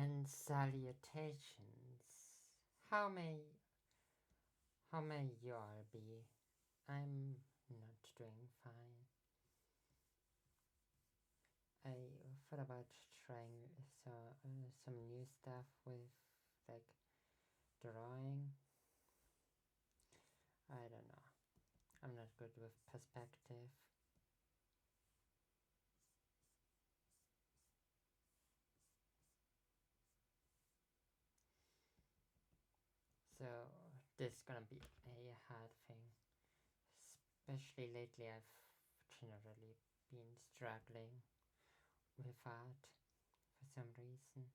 and salutations. How may you all be? I'm not doing fine. I thought about trying some new stuff with like drawing. I don't know. I'm not good with perspective. So this is gonna be a hard thing. Especially lately I've generally been struggling with art for some reason.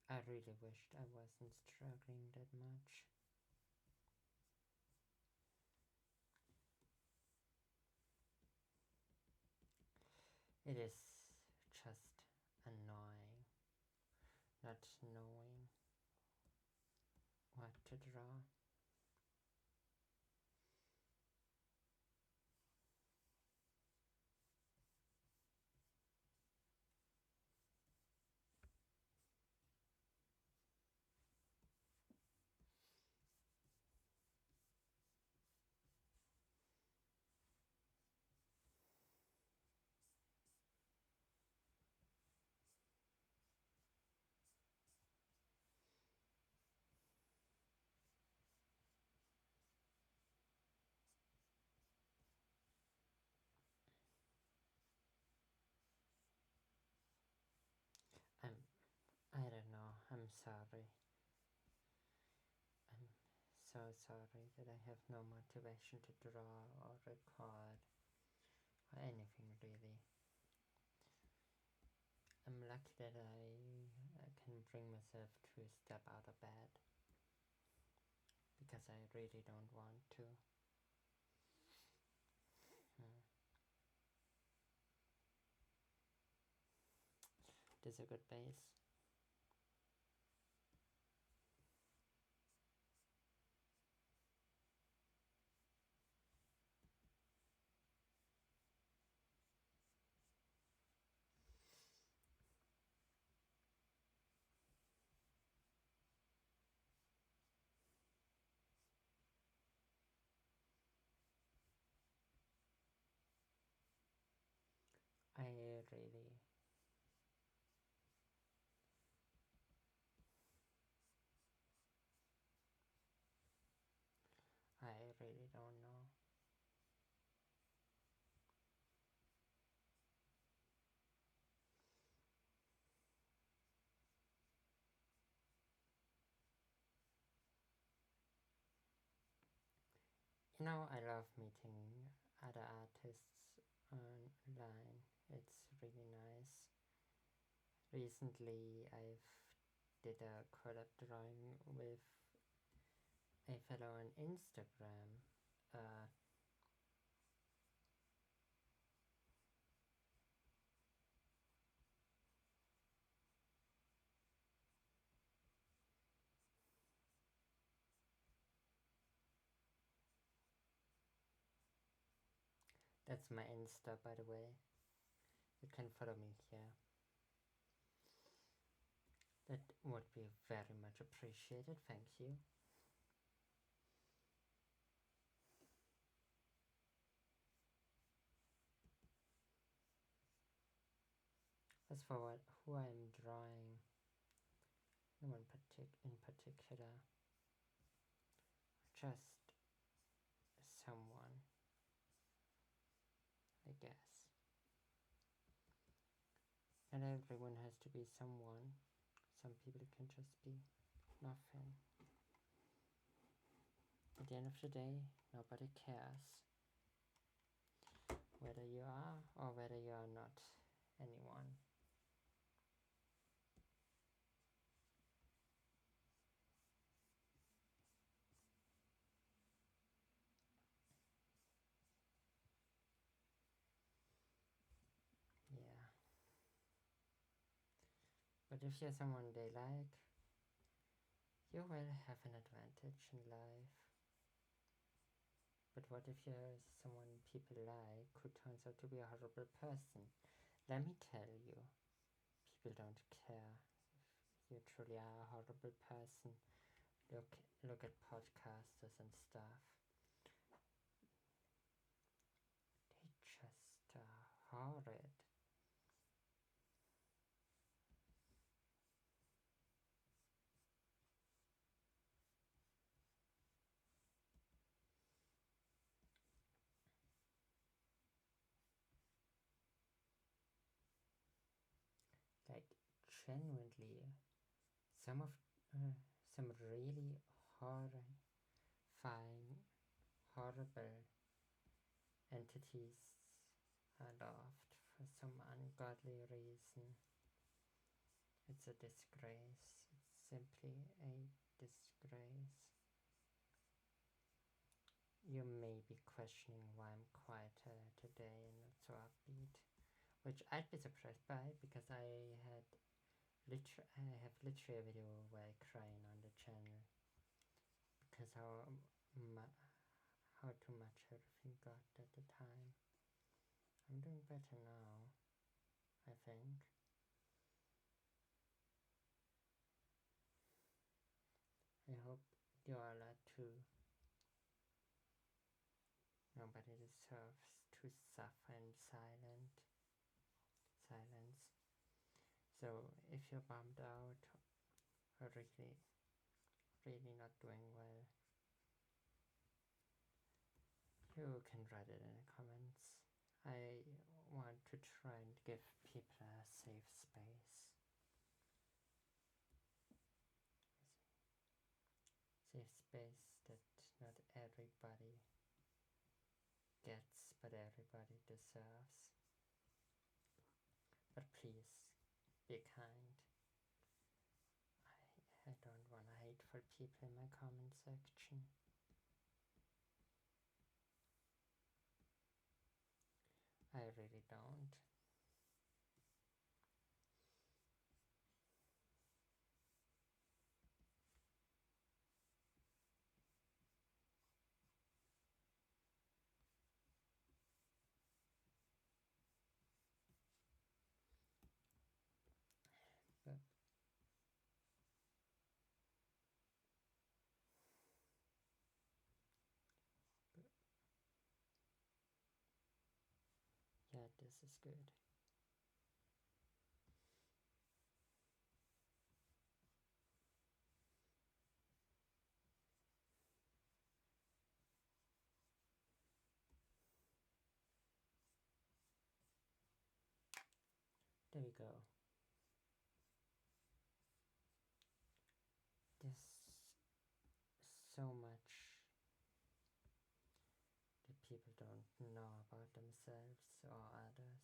I really wished I wasn't struggling that much. It is just annoying not knowing what to draw. I don't know, I'm sorry. I'm so sorry that I have no motivation to draw or record or anything really. I'm lucky that I can bring myself to step out of bed because I really don't want to. This is a good base. I really don't know. You know, I love meeting other artists online. It's really nice. Recently, I've did a collab drawing with a fellow on Instagram. That's my Insta, by the way. You can follow me here. That would be very much appreciated, thank you. As for who I'm drawing, no one in particular, just someone, I guess. Not everyone has to be someone. Some people can just be nothing. At the end of the day, nobody cares whether you are or whether you are not anyone. Yeah. But if you're someone they like, you will have an advantage in life. But what if you're someone people like who turns out to be a horrible person? Let me tell you, people don't care if you truly are a horrible person. Look at podcasters and stuff. They just are horrid. Like genuinely, some of some really horrifying, horrible entities are loved for some ungodly reason. It's a disgrace. It's simply a disgrace. You may be questioning why I'm quieter today and not so upbeat, which I'd be surprised by because I have literally a video where I crying on the channel because how too much everything got at the time. I'm doing better now, I think. I hope you all are too. Nobody deserves to suffer in silence. So if you're bummed out or really not doing well, you can write it in the comments. I want to try and give people a safe space. Safe space that not everybody gets, but everybody deserves. But please, be kind. I don't want to hate for people in my comment section. I really don't. But yeah, this is good. There we go. There's so much that people don't know about themselves or others.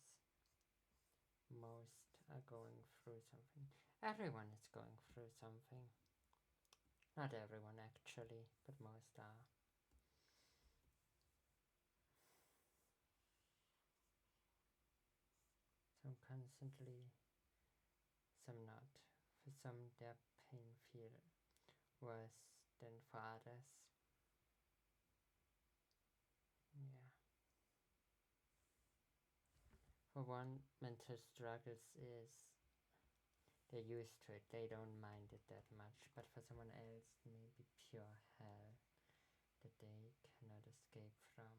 Most are going through something. Everyone is going through something. Not everyone actually, but most are. Some constantly, some not. For some, their pain feel worse than for others. Yeah. For one, mental struggles is they're used to it, they don't mind it that much. But for someone else, it may be pure hell that they cannot escape from.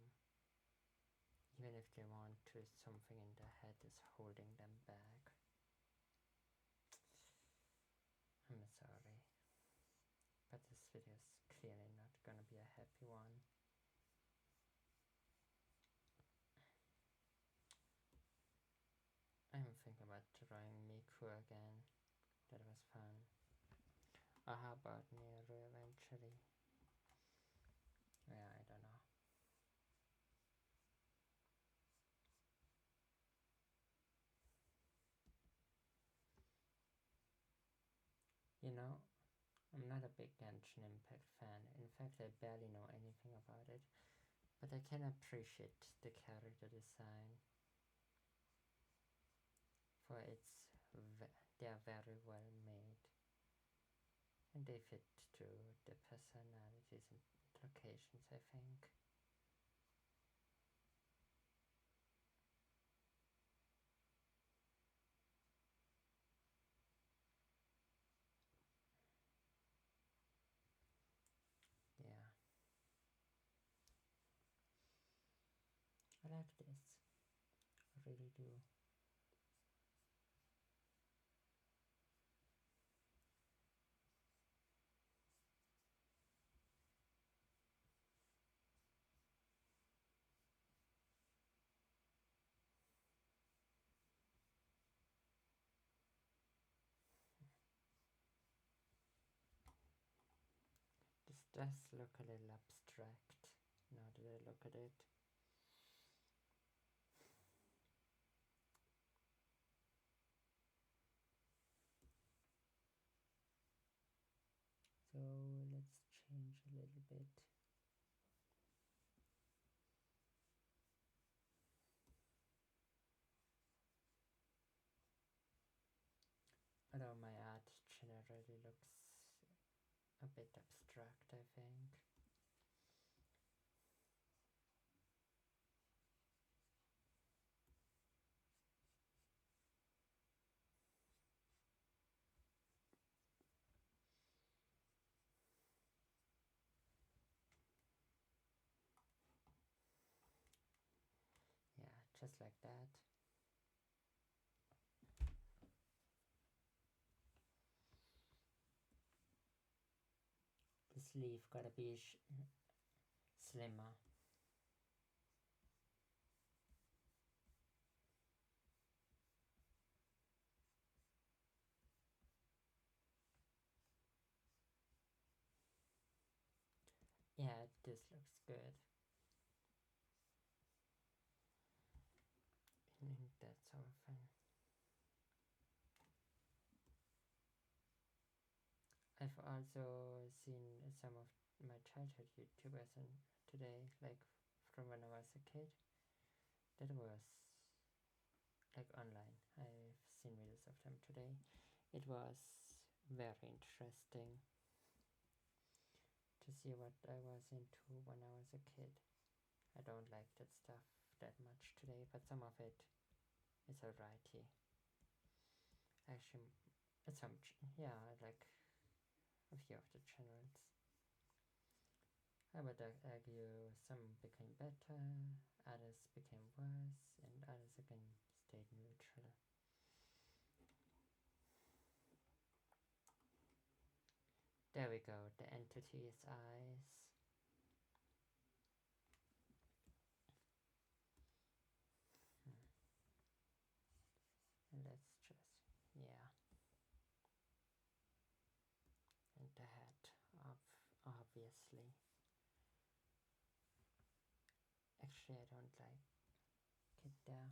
Even if they want to, something in their head is holding them back. I'm sorry, but this video is clearly not gonna be a happy one. I'm thinking about drawing Miku again. That was fun. Or how about Neru eventually? Yeah, I don't know. You know, I'm not a big Genshin Impact fan. In fact, I barely know anything about it. But I can appreciate the character design. For they are very well made. And they fit to the personalities and locations, I think. like this. I really do. This does look a little abstract now that I look at it. So let's change a little bit. Although my art generally looks a bit abstract, I think. Yeah, just like that. The sleeve gotta be slimmer. Yeah, this looks good. I think that's all fine. I've also seen some of my childhood YouTubers and today, like from when I was a kid. That was like online. I've seen videos of them today. It was very interesting to see what I was into when I was a kid. I don't like that stuff that much today, but some of it is alrighty. Actually, some, yeah, I like a few of the channels. I would argue some became better, others became worse, and others again stayed neutral. There we go, the entity's eyes. And let's just, yeah. And the head, obviously. Actually, I don't like it there.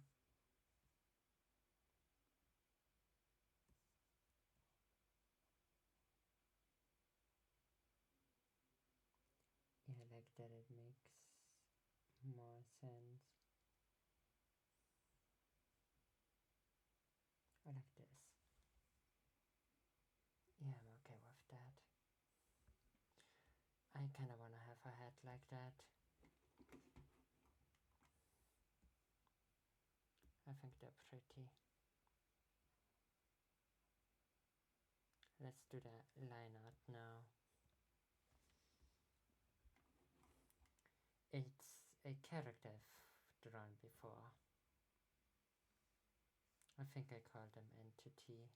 Yeah, I like that it makes more sense. I like this. Yeah, I'm okay with that. I kinda wanna have a head like that. I think they're pretty. Let's do the line art now. It's a character I've drawn before. I think I called them entity.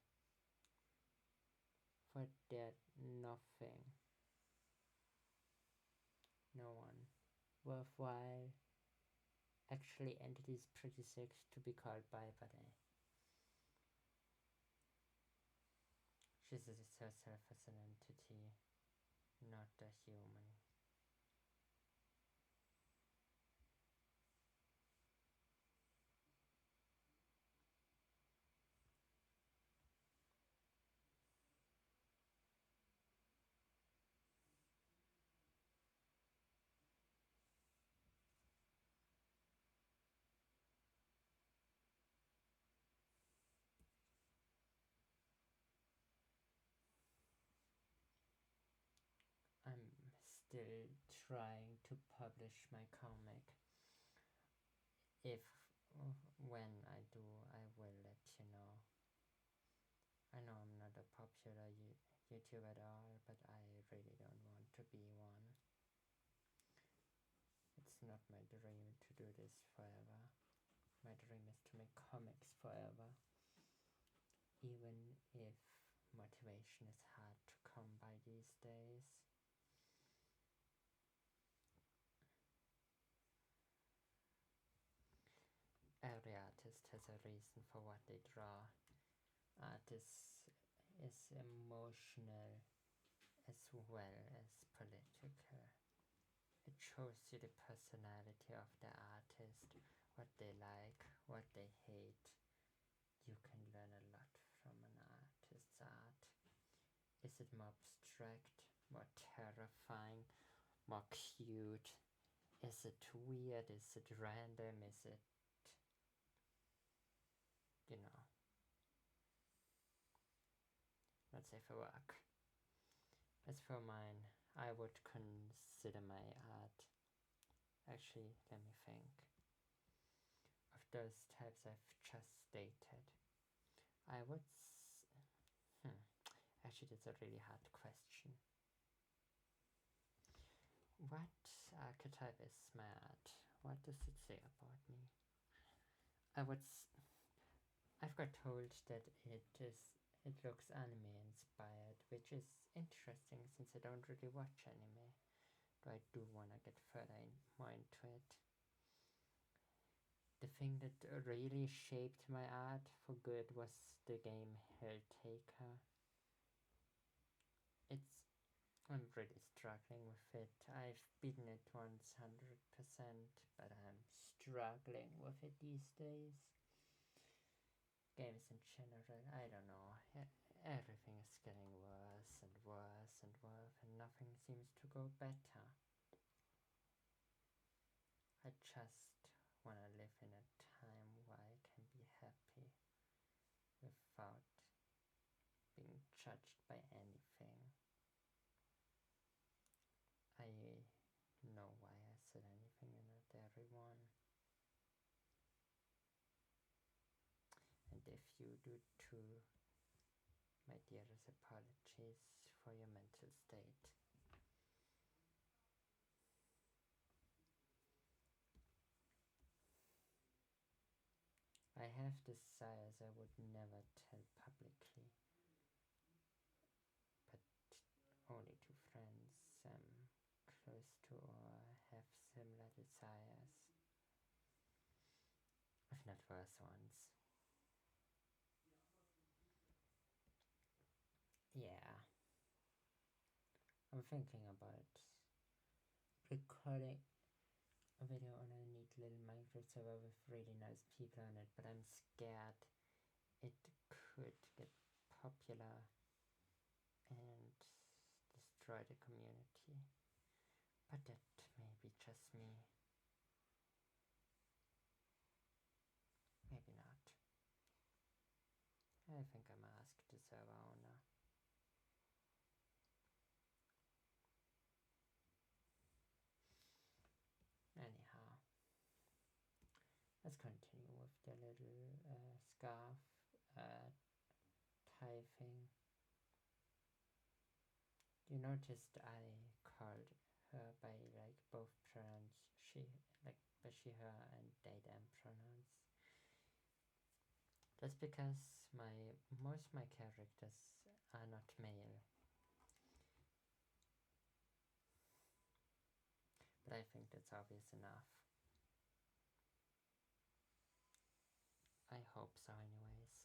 For that, nothing. No one. Worthwhile. Actually, entity is pretty sick to be called by, but she sees herself as an entity, not a human. I'm still trying to publish my comic. If when I do, I will let you know. I know I'm not a popular YouTuber at all, but I really don't want to be one. It's it's not my dream to do this forever. My dream is to make comics forever. Even if motivation is hard to come by these days. Every artist has a reason for what they draw. Art is emotional as well as political. It shows you the personality of the artist, what they like, what they hate. You can learn a lot from an artist's art. Is it more abstract, more terrifying, more cute? Is it weird? Is it random? Is it, let's say for work. As for mine, I would consider my art, actually, let me think, of those types I've just stated. I would, actually that's a really hard question. What archetype is my art? What does it say about me? I've got told that it looks anime inspired, which is interesting since I don't really watch anime. But I do want to get more into it. The thing that really shaped my art for good was the game Helltaker. I'm really struggling with it. I've beaten it once 100%, but I'm struggling with it these days. Games in general, I don't know. Everything is getting worse and worse and worse, and nothing seems to go better. I just want to live in a time where I can be happy without being judged by anything. I know why I said anything and not everyone. And if you do too, my dearest apologies for your mental state. I have desires I would never tell publicly, but only to friends I'm close to or have similar desires, if not worse ones. Yeah, I'm thinking about recording a video on a neat little Minecraft server with really nice people on it, but I'm scared it could get popular and destroy the community. But that may be just me. Maybe not. I think I'm asked the server owner. Anyhow, let's continue with the little scarf tie thing. You noticed I called her by like both pronouns, by she, her, and they, them pronouns. That's because most my characters are not male. But I think that's obvious enough. I hope so anyways.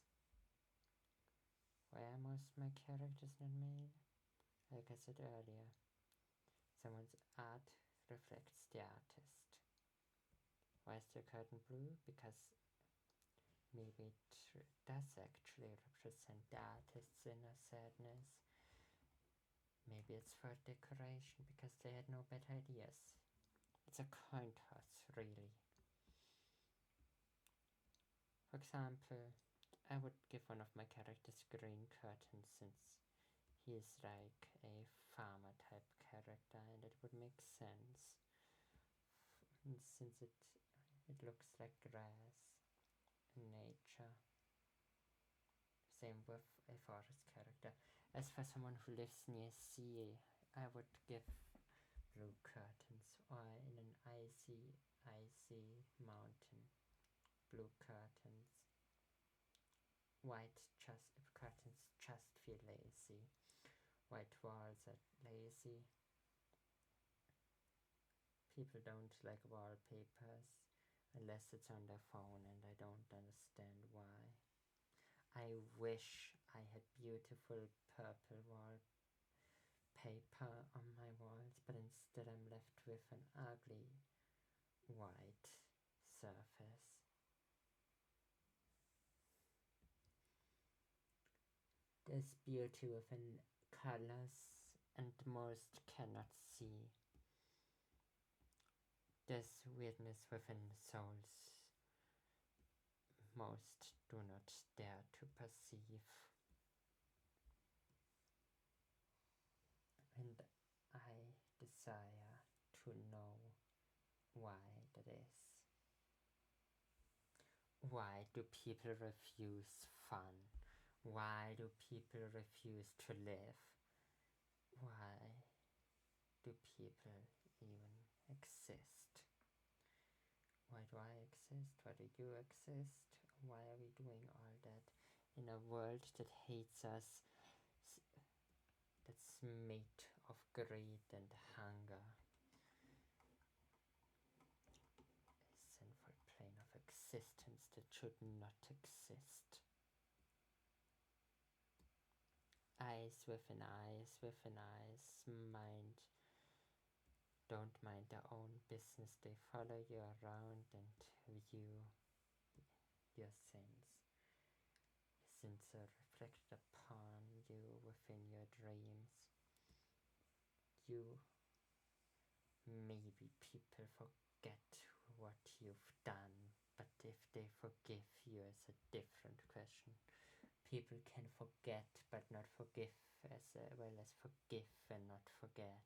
Why are most my characters not male? Like I said earlier, someone's art reflects the artist. Why is the curtain blue? Because maybe it does actually represent the artist's inner sadness. Maybe it's for decoration because they had no better ideas. It's a coin toss, really. For example, I would give one of my characters green curtains since he is like a farmer type character and it would make sense since it looks like grass in nature. Same with a forest character. As for someone who lives near sea, I would give blue curtains, or in an icy mountain, blue curtains. White curtains just feel lazy. White walls are lazy. People don't like wallpapers unless it's on their phone, and I don't understand why. I wish I had beautiful purple wallpaper on my walls, but instead I'm left with an ugly white surface. There's beauty within colors, and most cannot see. There's weirdness within souls, most do not dare to perceive. And I desire to know why that is. Why do people refuse fun? Why do people refuse to live? Why do people even exist? Why do I exist? Why do you exist? Why are we doing all that in a world that hates us, that's made of greed and hunger? A sinful plane of existence that should not exist. Eyes within eyes within eyes, don't mind their own business. They follow you around and view your sins. Your sins are reflected upon you within your dreams. Maybe people forget what you've done, but if they forgive you is a different question. People can forget but not forgive, as well as forgive and not forget.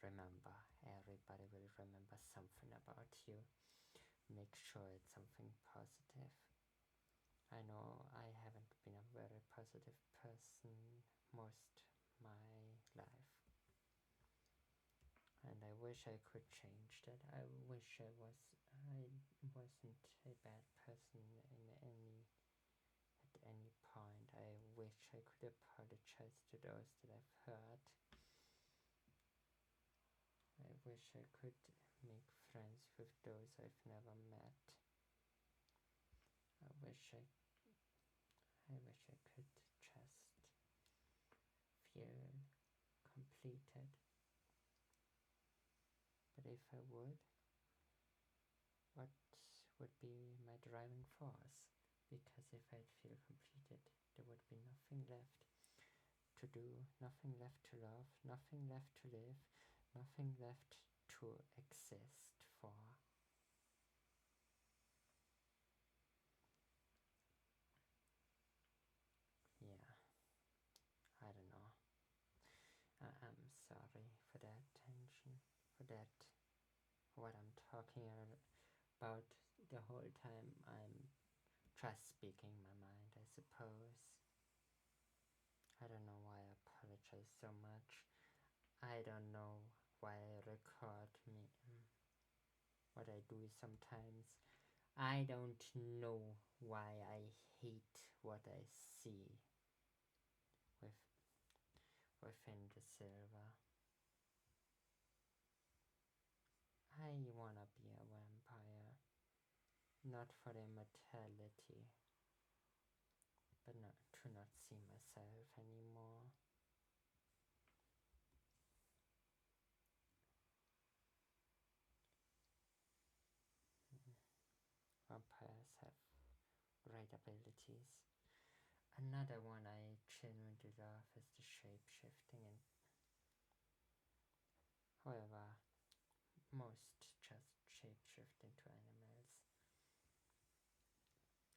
Remember, everybody will remember something about you. Make sure it's something positive. I know I haven't been a very positive person most my life, and I wish I could change that. I wish I wasn't a bad person at any point. I wish I could apologize to those that I've hurt. I wish I could make friends with those I've never met. I wish I could just feel completed. But if I would, what would be my driving force? Because if I'd feel completed, there would be nothing left to do, nothing left to love, nothing left to live, nothing left to exist for. Yeah, I don't know. I'm sorry for that tension, for what I'm talking about the whole time. I'm just speaking my mind, I suppose. I don't know why I apologize so much. I don't know why I record what I do sometimes. I don't know why I hate what I see within the silver. I wanna be a vampire, not for immortality, but not see myself anymore. Vampires have great abilities. Another one I genuinely love is the shape-shifting, and however, most just shape-shift into animals,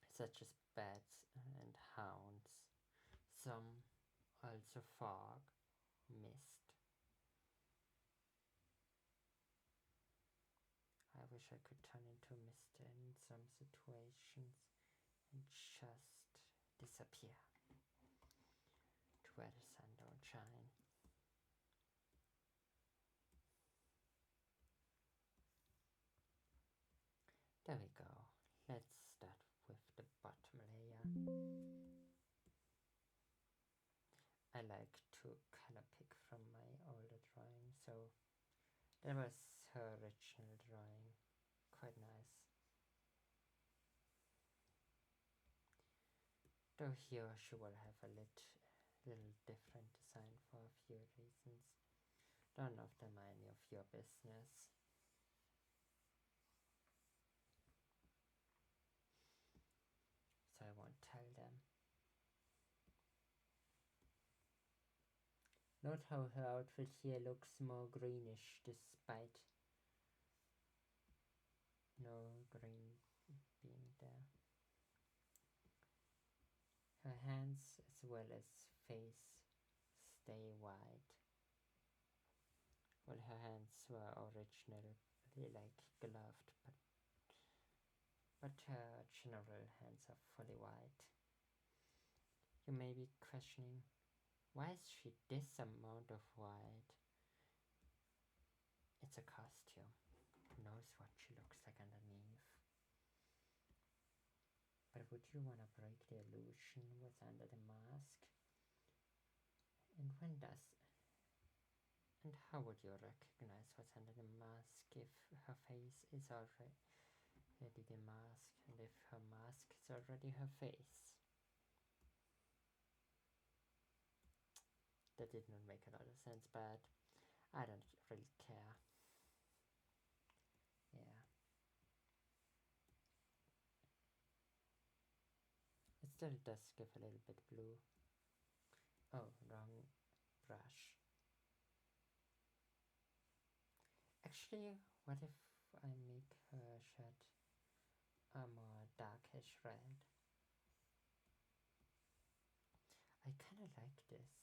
such as bats and hounds. Some also fog, mist. I wish I could turn into a mist in some situations and just disappear to where the sun don't shine. like to color pick from my older drawing, so that was her original drawing. Quite nice. Though here she will have a little different design for a few reasons. None of them are any of your business. So I won't tell them. Note how her outfit here looks more greenish despite no green being there. Her hands as well as face stay white. Well, her hands were originally like gloved, but her general hands are fully white. You may be questioning, why is she this amount of white? It's a costume. Who knows what she looks like underneath? But would you want to break the illusion what's under the mask? And how would you recognize what's under the mask if her face is already the mask, and if her mask is already her face? That did not make a lot of sense, but I don't really care. Yeah. It still does give a little bit blue. Oh, wrong brush. Actually, what if I make her shirt a more darkish red? I kinda like this.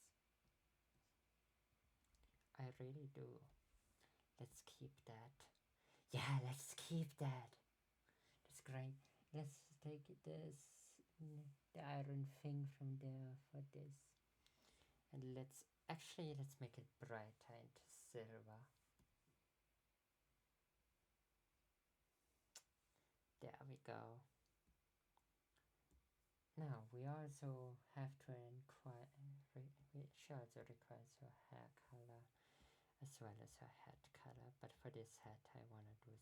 I really do. Let's keep that. Yeah, let's keep that. That's great. Let's take this, the iron thing from there for this. And let's make it brighter into silver. There we go. Now we also have to inquire, she also requires her hair color as well as her hat color, but for this hat I want to do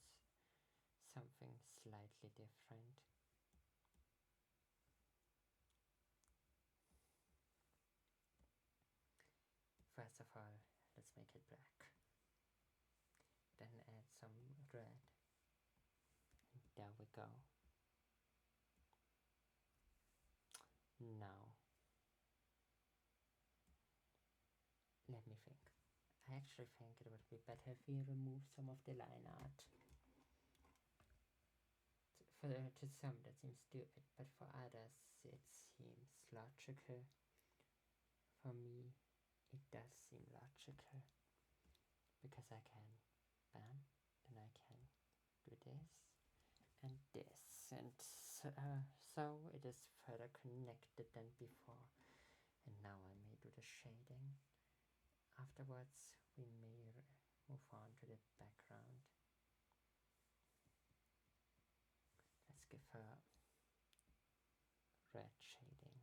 something slightly different. First of all, let's make it black. Then add some red. And there we go. Now, let me think. I actually think it would be better if we remove some of the line art. To some that seems stupid, but for others it seems logical. For me, it does seem logical. Because I can, bam, then I can do this and this, and so it is further connected than before. And now I may do the shading. Afterwards we may move on to the background. Let's give her red shading.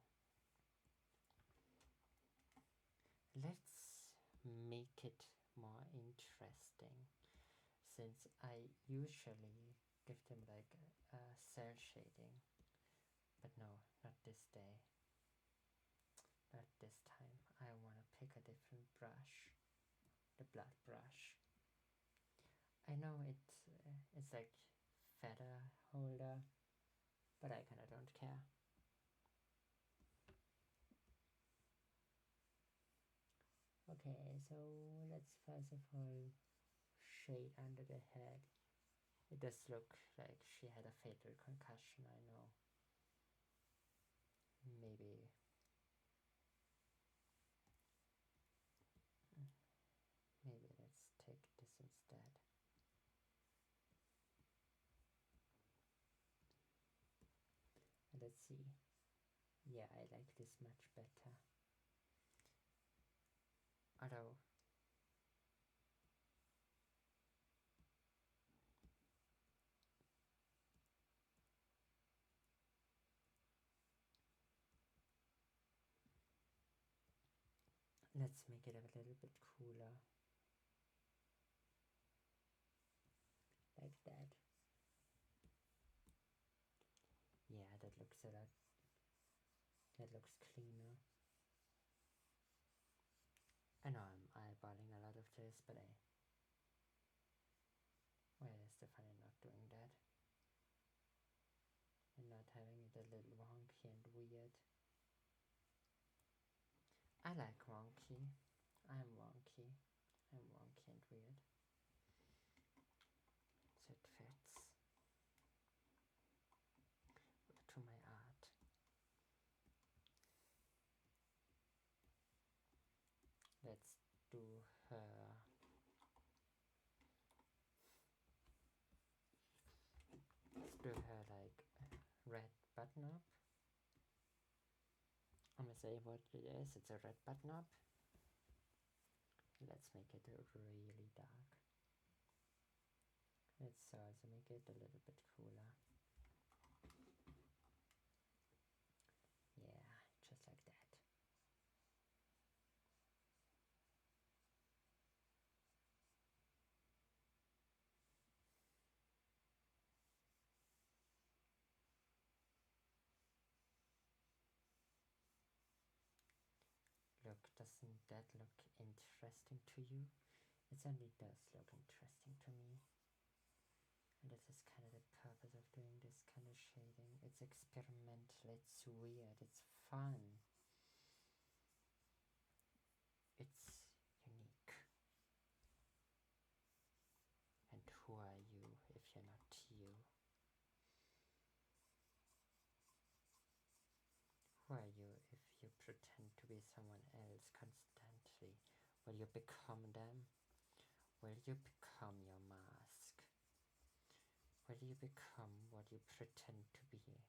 Let's make it more interesting, since I usually give them like a cell shading, but no, not this day, not this time. I want to pick a different brush, the blood brush. I know it's like feather holder, but I kinda don't care. Okay, so let's first of all shade under the head. It does look like she had a fatal concussion, I know. Maybe let's take this instead. Let's see. Yeah, I like this much better. Although Let's make it a little bit cooler. Like that. Yeah, that looks a lot. That looks cleaner. I know I'm eyeballing a lot of this, but it's definitely not doing that. And not having it a little wonky and weird. I like wonky. I'm wonky. I'm wonky and weird. So it fits to my art. Let's do her. Let's do her like red button up. I'm gonna say what it is. It's a red button up. Let's make it really dark. Let's also make it a little bit cooler. Yeah, just like that. Look, doesn't that look interesting to you? It certainly does look interesting to me. And this is kind of the purpose of doing this kind of shading. It's experimental, it's weird, it's fun. It's unique. And who are you if you're not you? Who are you if you pretend to be someone else constantly? Will you become them? Will you become your mask? Will you become what you pretend to be?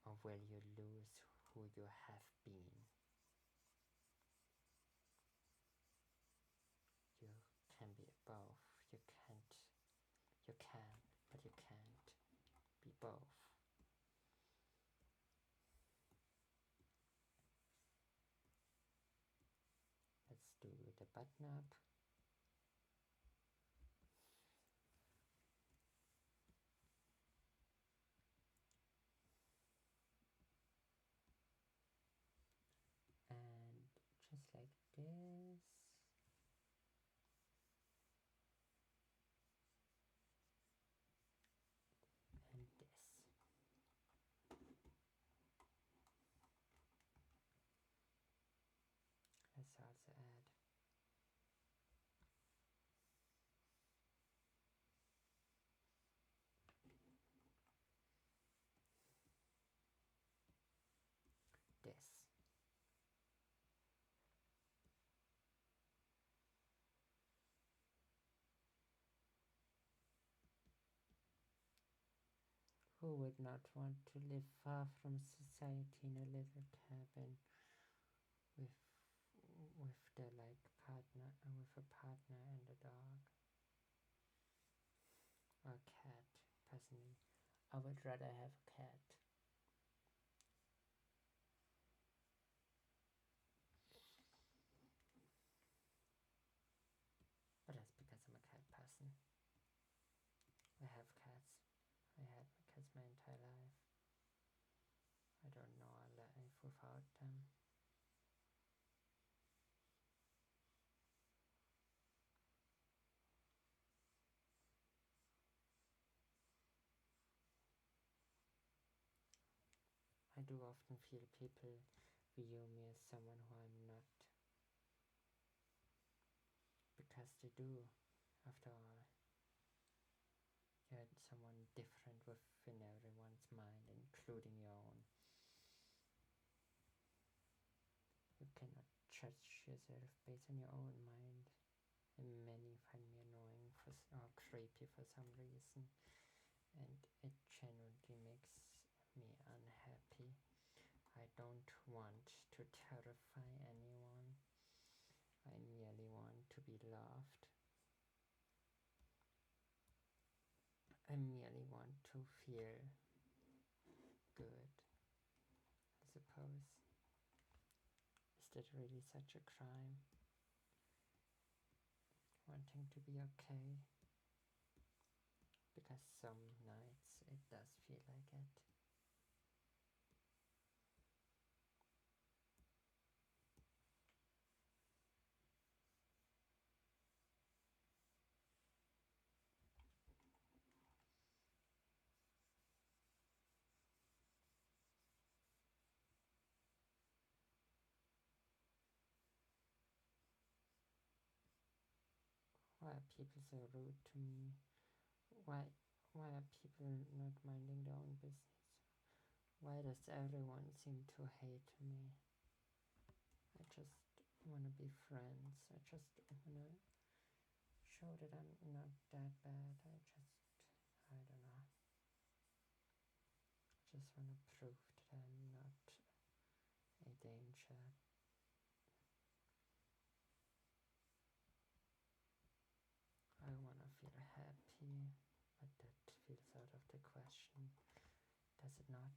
Or will you lose who you have been? You can be both. You can't. You can, but you can't be both. Let's do the button up. And just like this. And this. Let's also add this. Who would not want to live far from society in a little cabin with their like partner, with a partner and a dog or a cat? Personally, I would rather have a cat. But that's because I'm a cat person. I have cats. I had cats my entire life. I don't know a life without them. I do often feel people view me as someone who I'm not. Because they do, after all. You're someone different within everyone's mind, including your own. You cannot judge yourself based on your own mind. And many find me annoying or creepy for some reason. And it genuinely makes me unhappy. I don't want to terrify anyone. I merely want to be loved. I merely want to feel good, I suppose. Is it really such a crime? Wanting to be okay? Because some nights it does feel like it. Why are people so rude to me? Why are people not minding their own business? Why does everyone seem to hate me? I just wanna be friends. I just wanna show that I'm not that bad. I don't know. I just wanna prove that I'm not a danger. I wanna feel happy, but that feels out of the question. Does it not?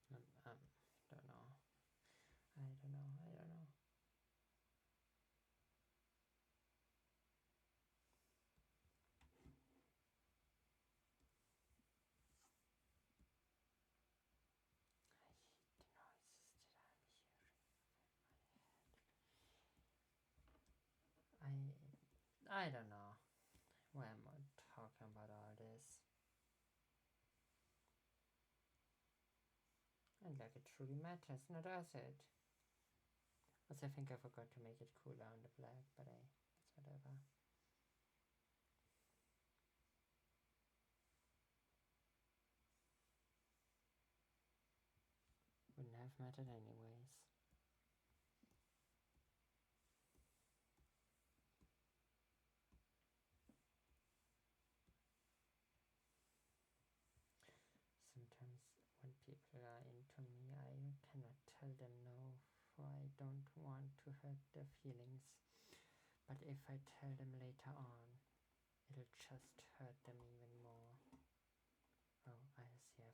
Don't know. I don't know. I hate the noises that I'm hearing. I don't know. Why am I talking about all this? And like it truly matters, not does it? Also, I think I forgot to make it cooler on the black, but it's whatever. Wouldn't have mattered anyways. Sometimes when people are into me, I cannot tell them no, for I don't want to hurt their feelings. But if I tell them later on, it'll just hurt them even more. Oh, I see,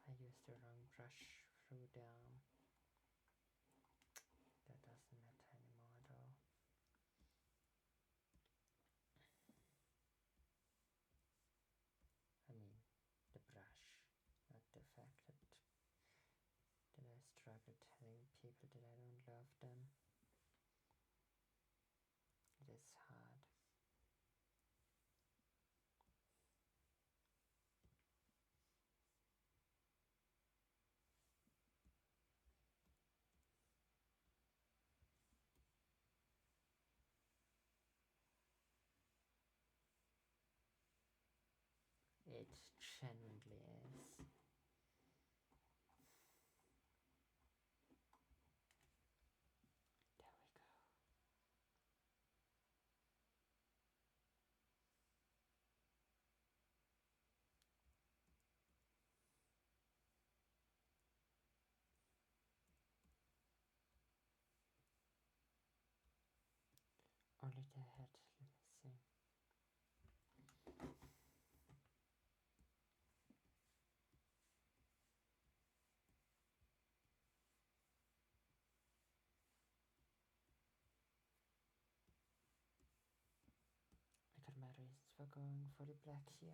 I used the wrong brush through the arm. That doesn't matter anymore though. I mean, the brush, not the fact that I struggle telling people that I don't love them. It is hard. It genuinely is. There we go. Only the head. Let me see. I got my reasons for going for the black here.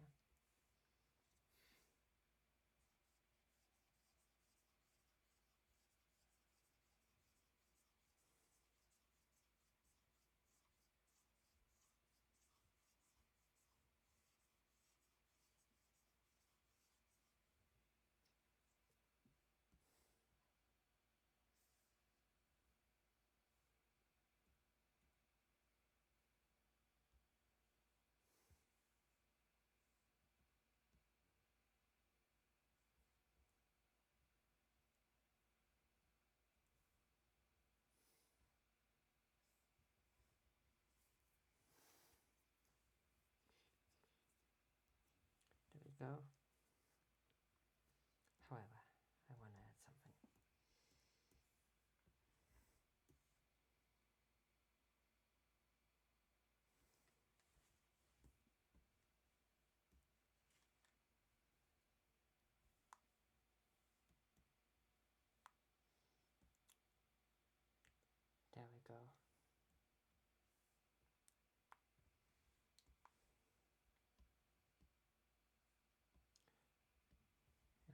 go. However, I want to add something. There we go.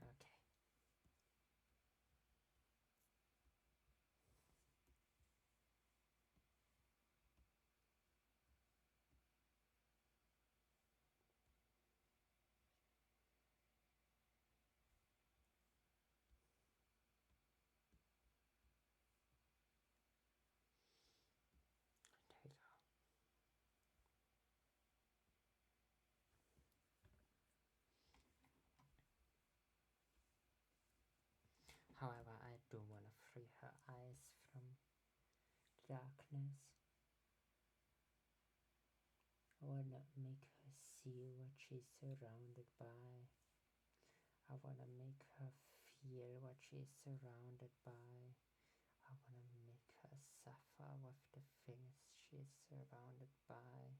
Okay. There we go. However, I do want to free her eyes from darkness. I want to make her see what she's surrounded by. I want to make her feel what she's surrounded by. I want to make her suffer with the things she's surrounded by.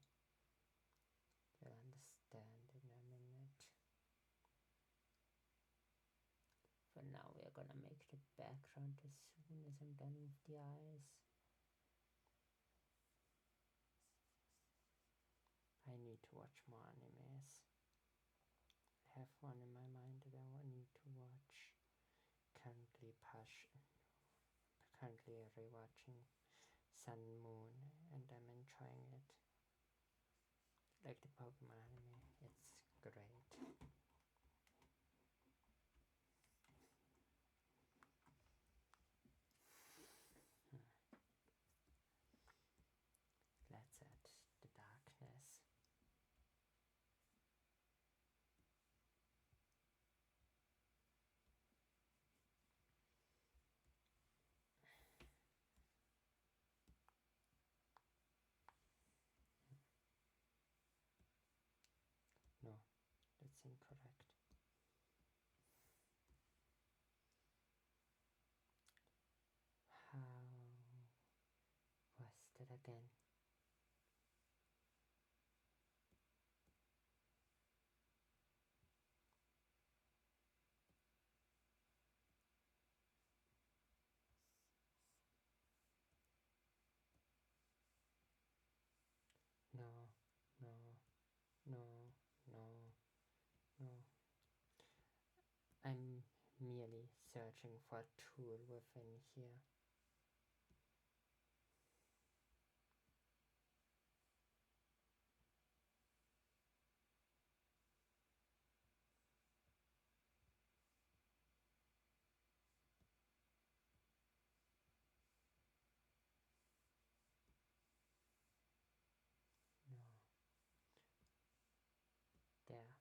You'll understand in a minute. For now, we're gonna make the background as soon as I'm done with the eyes. I need to watch more animes. I have one in my mind that I need to watch. Currently rewatching Sun Moon, and I'm enjoying it. Like the Pokemon anime, it's great. Let's add the darkness. No, that's incorrect. How was that again? No, no, no, no, no. I'm merely searching for a tool within here. No. There.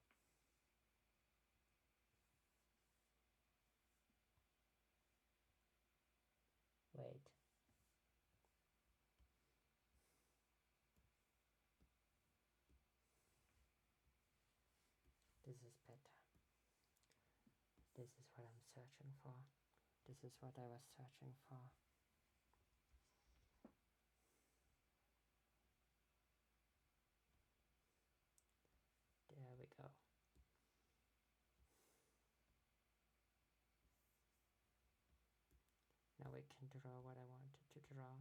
Wait. This is better. This is what I'm searching for. This is what I was searching for. There we go. Now we can draw what I wanted to draw.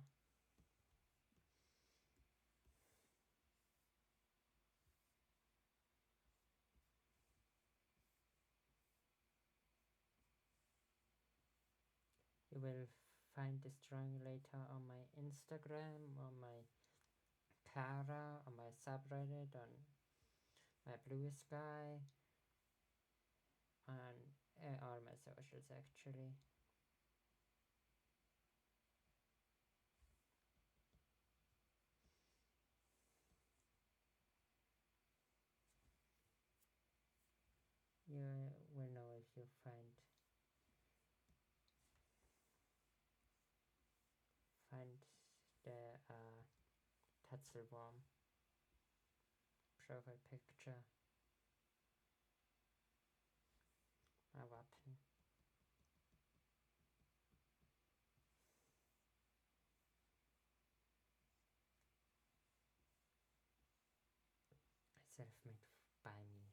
You will find this drawing later on my Instagram, on my Kara, on my subreddit, on my Blue Sky, on all my socials actually. You will know if you find the Tatzelworm profile picture. a weapon. Self-made by me,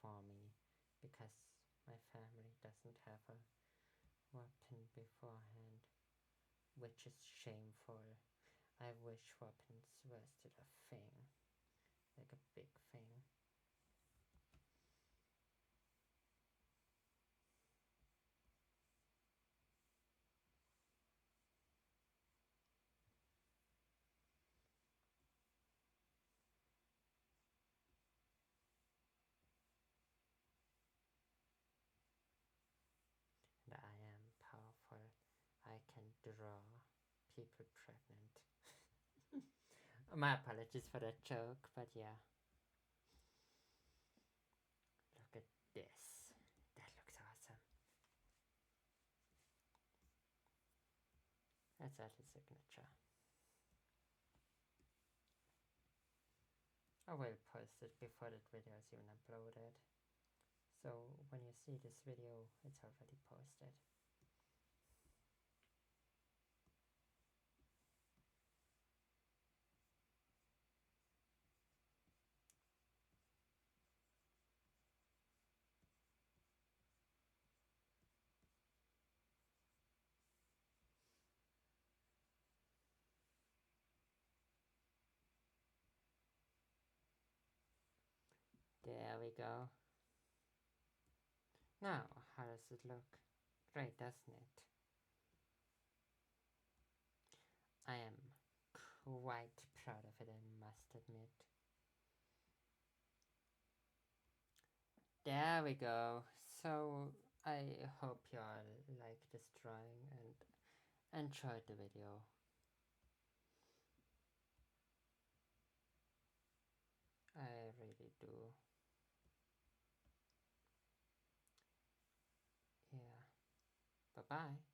for me, because my family doesn't have a weapon beforehand, which is shameful. I wish weapons were still a thing, like a big thing. And I am powerful. I can draw people pregnant. My apologies for that joke, but yeah. Look at this. That looks awesome. That's at his signature. I will post it before that video is even uploaded. So when you see this video, it's already posted. There we go. Now, how does it look? Great, doesn't it? I am quite proud of it, I must admit. There we go. So, I hope you all like this drawing and enjoyed the video. I really do. Yeah. Bye-bye.